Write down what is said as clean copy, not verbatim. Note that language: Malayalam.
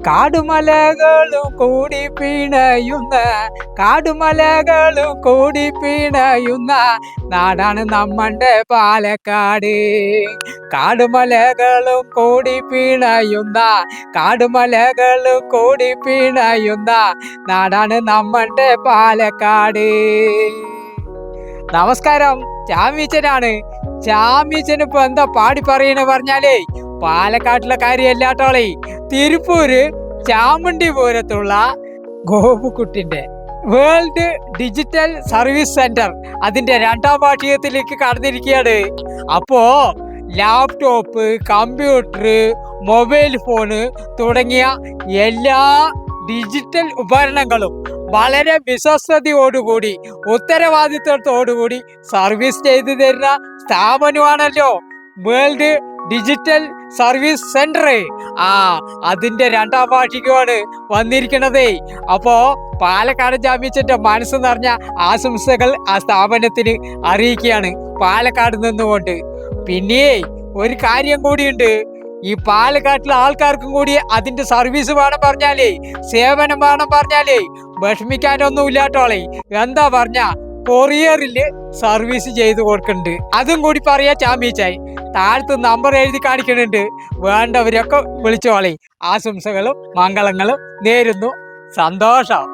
കാടുമലകളും കൂടി പിണയുന്ന കാടുമലകളും കൂടി പിണയുന്ന നാടാണ് നമ്മളുടെ പാലക്കാട്. കാടുമലകളും കൂടി പിണയുന്ന കാടുമലകളും കൂടി പിണയുന്ന നാടാണ് നമ്മളുടെ പാലക്കാട്. നമസ്കാരം, ചാമീച്ചനാണ്. ചാമീച്ചന് ഇപ്പൊ എന്താ പാടി പറയണ പറഞ്ഞാലേ പാലക്കാട്ടിലെ കാര്യമല്ലാട്ടോളെ, തിരുപ്പൂര് ചാമുണ്ടിപുരത്തുള്ള ഗോപുക്കുട്ടിന്റെ വേൾഡ് ഡിജിറ്റൽ സർവീസ് സെന്റർ അതിന്റെ 2ാം വാർഷികത്തിലേക്ക് കടന്നിരിക്കുകയാണ്. അപ്പോ ലാപ്ടോപ്പ്, കമ്പ്യൂട്ടർ, മൊബൈൽ ഫോണ് തുടങ്ങിയ എല്ലാ ഡിജിറ്റൽ ഉപകരണങ്ങളും വളരെ വിശ്വസ്തയോടുകൂടി ഉത്തരവാദിത്വത്തോടുകൂടി സർവീസ് ചെയ്തു തരുന്ന സ്ഥാപനമാണല്ലോ വേൾഡ് ഡിജിറ്റൽ സർവീസ് സെന്റർ. അതിന്റെ 2ാം വാർഷികമാണ് വന്നിരിക്കണതേ. അപ്പോ പാലക്കാട് ജാമ്യച്ചന്റെ മനസ്സ് നിറഞ്ഞ ആശംസകൾ ആ സ്ഥാപനത്തിന് അറിയിക്കുകയാണ് പാലക്കാട് നിന്നുകൊണ്ട്. പിന്നെ ഒരു കാര്യം കൂടിയുണ്ട്, ഈ പാലക്കാട്ടിലെ ആൾക്കാർക്കും കൂടി അതിന്റെ സർവീസ് വേണം പറഞ്ഞാലേ, സേവനം വേണം പറഞ്ഞാലേ വിഷമിക്കാനൊന്നും ഇല്ലാട്ടോളെ. എന്താ പറഞ്ഞ കൊറിയറില് സർവീസ് ചെയ്ത് കൊടുക്കുന്നുണ്ട്. അതും കൂടി പറയാ ചാമ്പിച്ചായി. താഴത്ത് നമ്പർ എഴുതി കാണിക്കുന്നുണ്ട്, വേണ്ടവരൊക്കെ വിളിച്ചോളെ. ആശംസകളും മംഗളങ്ങളും നേരുന്നു. സന്തോഷം.